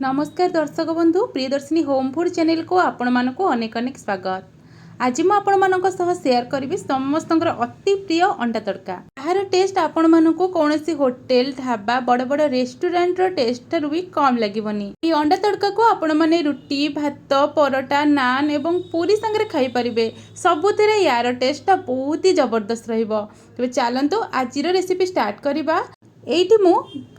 नमस्कार दर्शक बंधु प्रियदर्शिनी होम फूड चैनल को आपण मानक अनेक अनेक स्वागत। आज मुझे आपण मानक शेयर करी समस्त अति प्रिय अंडा तड़का। यार टेस्ट आपण मानक कौन होटेल ढाबा बड़ बड़ रेस्टोरेंट टेस्ट ठार भी कम लगनी। ये अंडा तड़का को आपण मैंने रुटी भात परोटा नान एवं पूरी सांगे खाई पारे। सबुथिरे यार टेस्ट बहुत ही जबरदस्त रहिबो। तेबे चलंतु आज रेसिपी स्टार्ट करिबा। एइठी मु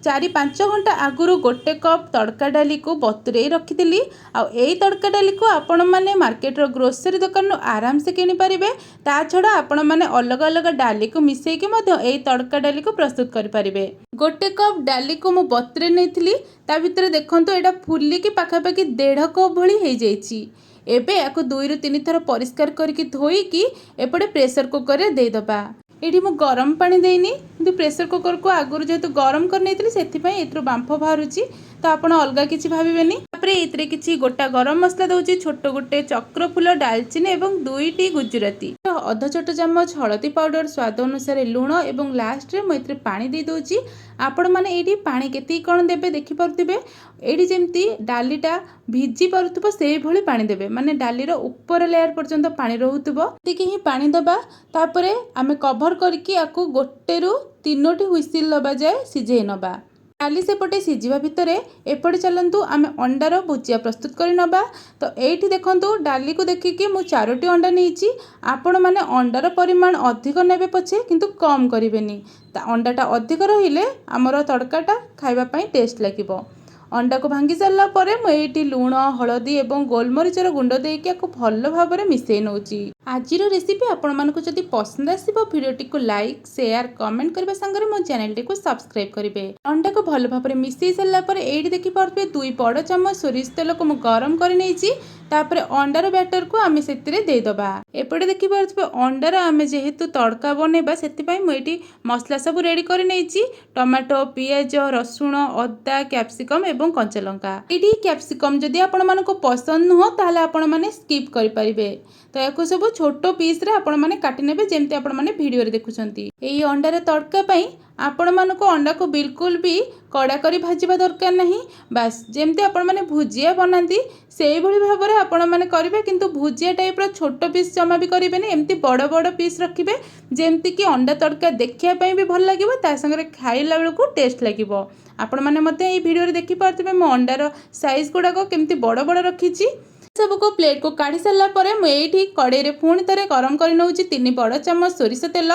4-5 घंटा आगुरु गोटे कप तड़का डाली को बतुरे रखी तड़का डाली को आपण मैंने मार्केट रो ग्रोसरी दुकान आराम से किनी पारिबे। ता छड़ा आपण मैंने अलग अलग डाली को मिसई के मध्य एई तड़का डाली को प्रस्तुत करि पारिबे। गोटे कप डाली को मु बतुरे नैथिली ता भितर देखंतु एटा फुल्ली की पाखापाखि 1.5 कप भली हे जाइछि। एबे याको 2-3 थर परिष्कार करके धोई की एपटे प्रेशर कुकर रे दे दबा। एठी मु गरम पानी देनी किंतु प्रेशर कुकर को आगुरु जेतु गरम कर नेतिली सेथिपई एथरो बांफ बाहरुची। तो आपण अलगा किछि भाबिबेनी। तापरे एतरे किछि गोटा गरम मसला दउची छोटो गोटे चक्र फूल दालचीनी एवं 2टी गुजराती आधा छोट चम्मच हळदी पाउडर स्वाद अनुसार लूण एवं लास्ट रे मु एतरे पानी दे दउची। आपण माने एठी पानी केति कोन देबे देखि परथिबे। एठी जेमती डालीटा भिजी परथुबो सेही भली पानी देबे माने डालीर ऊपर लेयर पर्यंत पानी रहउतबो तिके ही पानी दबा। तापरे आमे कवर करके आकु गोटेरु 3टी हुइसिल लबा जाय सिझेई नबा। डाली सेपटे सिझिबा भितरे एपटे चलंतु आमे अंडार भुजिया प्रस्तुत करि नबा। तो एठी देखंतु डाली को देखिके मु 4टी अंडा नेइची। आपण माने अंडार परिमाण अधिक नेबे पछे किंतु कम करिवेनी। अंडाटा अधिक रहिले हमर तड़काटा खाइबा पई टेस्ट लागिबो। अंडा को भांगी सारा पर मुझे लुण हलदी और गोलमरीचर गुंड देकी भल भाव में मिसई नौची। आज रेसिपी आपण मानक जदि पसंद आसिबो वीडियोटी को लाइक शेयर कमेंट करबा संगे मो चैनल टी को सब्सक्राइब करेंगे। अंडा को भल भाव में मिसई सारा पर एठी देखि पारबे 2 बड़ चम्मच सोरिष तेल को मु गरम कर नेइची। तापर अंडार बैटर को आमे सेतिरे दे दबा। एपटे देखि पारबे अंडार आमे जेहेतु तड़का बनेबा सेति पई मु एठी मसला सब रेडी कर नेइची। टमाटो पियाज रसुण अदा कैप्सिकम एवं कंचा लंका। एठी कैप्सिकम जदि आपण मानको पसंद नुह ताले आपण माने स्किप करि परिबे। तो याको सब छोटो पीस रे आपण माने काटि नेबे जेमति आपण माने वीडियो रे देखुछंती। एई अंडार तड़का पई आपण मानको अंडा को बिल्कुल भी कड़ा करी भाजिबा दरकार नहीं। बास जेमति आपण माने भुजिया बनांती सेही भली भाबरे आपण माने करिवे किंतु भुजिया टाइप रो छोटो पीस जमा भी करिवेनी। एमति बड़ बड़ पीस रखिबे जेमति कि अंडा तड़का देखिया पई भी भल लागिबो ता संगे खाइला बेलको टेस्ट लागिबो। आपण माने मते एई वीडियो रे देखि पारथिबे मो अंडार साइज गुडा को केमति बड़ बड़ रखिची। सबको प्लेट को काढ़ी सारा पर मुझे कड़े रे पुणी थे गरम कर नौची 3 बड़ चम्मच सोरिष तेल।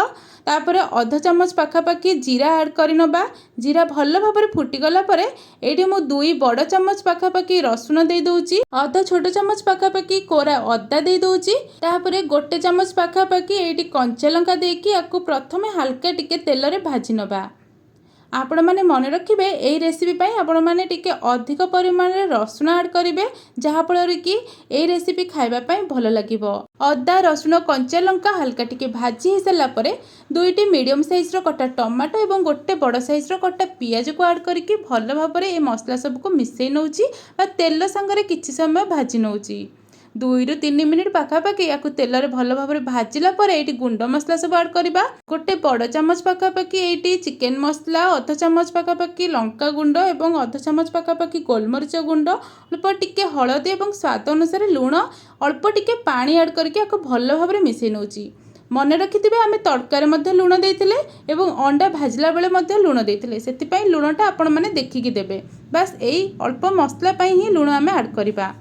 तापर आधा चम्मच पाखापाखि जीरा ऐड कर नबा। जीरा भल भाव में फुटीगला ये मु 2 बड़ चम्मच पाखापाखि रसुण दे दूची। आधा छोट चम्मच पाखापाखि कोरा अदा दे दूची। तापर गोटे चम्मच पाखापाखि ये कंचा लंका देकी आपको प्रथमे हल्का टिके तेल रे भाजी नबा। आपण माने मन रखिबे एई रेसिपी पई आपण माने टिके अधिक परिमाण रे रसुण ऐड करिवे जहा फल कि एई रेसिपी खाइबा पई भल लागिबो। अदा रसुण कंचा लंका हल्का टिके भाजी हे सला परे 2टी मीडियम साइज रो कटा टमाटो एवं गोटे बड़ साइज रो कटा पियाज को ऐड करके भल भाव में ए मसला सब को मिसई नौची बा तेल संगे किछि समय भाजी नौची। 2-3 मिनिट पाखापाखि या तेल रे भल भाव में भाजिला पर ये गुंड मसला सब ऐड करबा। गोटे बड़ चम्मच पाखापाखि ये चिकेन मसला आधा चम्मच पाखापाखि लंका गुंड एवं आधा चम्मच पाखापाखि गोलमरीच गुंड अल्प टिके हलदी एवं स्वाद अनुसार लूण अल्प टिके पानी ऐड करके भल भाव में मिसई नौची। मन रखिथिबे आमे तड़कार मध्ये लूण देइथिले एवं अंडा भाजिला बेले मध्ये लूण देइथिले सेति लूणटा आपण माने देखिकी देबे। बस एई अल्प मसला पई ही लूण आमे ऐड करिबा।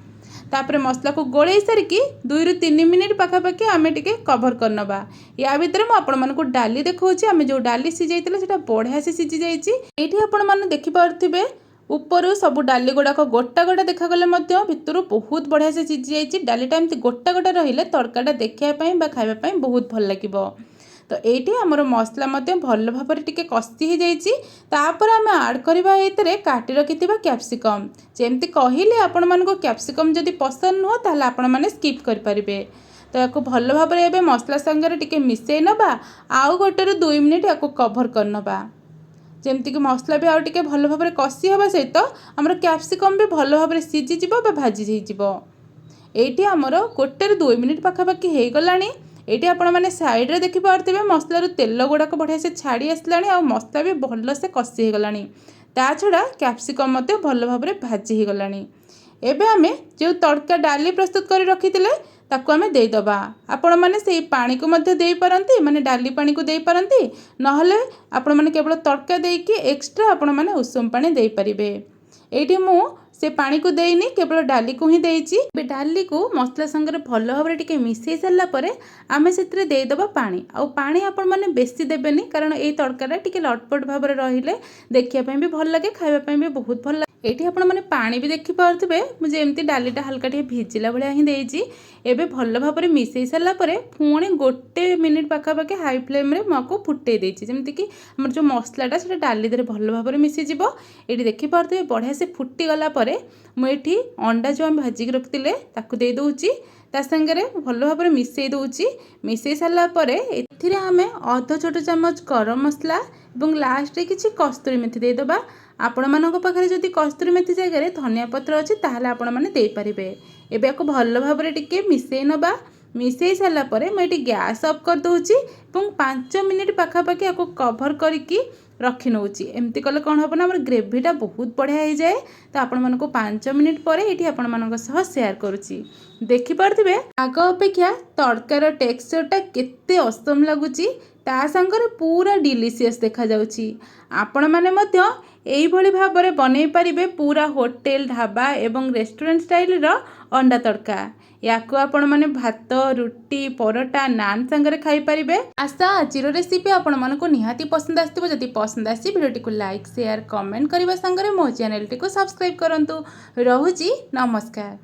तापर मसला को गोले सारिकी 2-3 मिनिट पाखापाखि आमे टिके कवर कर नबा। या भितर मु आपण मानको डाली देखौची। आमे जो डाली सिझाइथिले सेटा बढ़िया से सिझी जाइची। एठी आपण माने देखि पारथिबे ऊपर सब डाली गुड़ाक गोटा गोटा देखा गले भितर बहुत बढ़िया से सिझी जाइची। डालीटा एमती गोटा गोटा रहिले तड़काटा देखिया पई बा खाइबा पई बहुत भल लागिबो। तो ये आमर मसला भल भाव में टिके कषि हो जाइए। तापर आम ऐड करवा ये काटी रखिथिबा कैप्सिकम। जेमती कहले आपण मानको कैप्सिकम जदि पसंद नुह ताले आपण माने स्किप कर परिबे। तो याको भल भाव में एबे मसला संगे टिके मिसई नबा। आउ गोटेरु 2 मिनिट याको कवर कर नबा जेमती कि मसला भी आउ टिके भल भाव में कषि हवा सहित आमर कैप्सिकम भी भल भाव में सिझी जिवो बा भाजी जिवो। एठी आमर गोटेरु 2 मिनिट पाखापाखि हे गलानी। ये आपण मैंने साइड रे देखि पारथिबे मसलार तेल गुड़ाक बढ़िया से छाड़ी आसलानी आ मसला भी भल से कषि हो गलानी। ता छड़ा कैप्सिकम मते भल भाबरे भाजी ही गलानी। एबे आमे जो तड़का डाली प्रस्तुत कर रखिथिले ताकू आमे देई दबा। आपण माने सेई पानी को मध्य देई परंती, माने डाली पानी को देई परंती, नहले आपण माने केवल तड़का देकी एक्स्ट्रा आपण माने उषुम पानी देई परिबे। एठी मु से पानी को देनी, केवल डाली को ही देइची। डाली को मसला संगे भल भाव टिके मिसई सारा पर आमे से देदबा पानी। आ पानी आपण माने बेसी देबेनी, कारण ए तड़का टिके लटपट भाव रहिले देखिया भी भल लगे, खाइबा भी बहुत भल लगे। एठी आपण माने पानी भी देखि पारथबे, मुझे एमती डालीटा हल्का टिके भिजिला भलिया ही देइची। एबे भल भाव मिसई सारा पर पुणी 1 मिनिट पाखापाखि हाई फ्लेम रे मको फुटई देइची, जेमती कि हमर जो मसलाटा से डाली दे भल भाव मिसई जिवो। एठी देखि पारथबे बढ़िया से फुटी गला परे मुझे अंडा जो आम भाजिक रखिले ताकू दे दूची, ता संगे भल भाव मिसई दूची। मिसई सारा पर एथिरे आमे अध छोट चमच गरम मसला और लास्ट रे किछि कस्तूरी मेथी दे दबा। आपण मानक पाखरे जदि कस्तूरी मेथी जगह धनिया पत्र अछि ताहले आपण माने देई परिबे। एबे याको भल भाव टिके मिसई नबा। मिसई सारा पर मुझे गैस ऑफ कर दूची और 5 मिनिट पाखापाखि याको कभर करिकी रखी नौची। एमती कले कौन हम ना ग्रेवीटा बहुत बढ़िया हो जाए। तो आपण मानक 5 मिनिट पर ये आपण मानक सह शेयर करुच्ची। देखि पारथिबे आग अपेक्षा तड़कार टेक्सचरटा केते असम लगुची, ता संगरे पूरा डिलीशियस देखा जाउची। आपण माने मध्य एई भली भाबरे बनै परिबे पूरा होटेल ढाबा एवं रेस्टोरेंट स्टाइल रो अंडा तड़का। याको आपण माने भात, रुटी, परोटा, नान संगरे खाई परिबे। आशा आजिर रेसिपी आपण मानको निहाती पसंद आस्तिबो। जदि पसंद आसी वीडियोटी को लाइक शेयर कमेंट करबा संगरे मो चैनल टी को सब्सक्राइब करंतु। रहुची नमस्कार।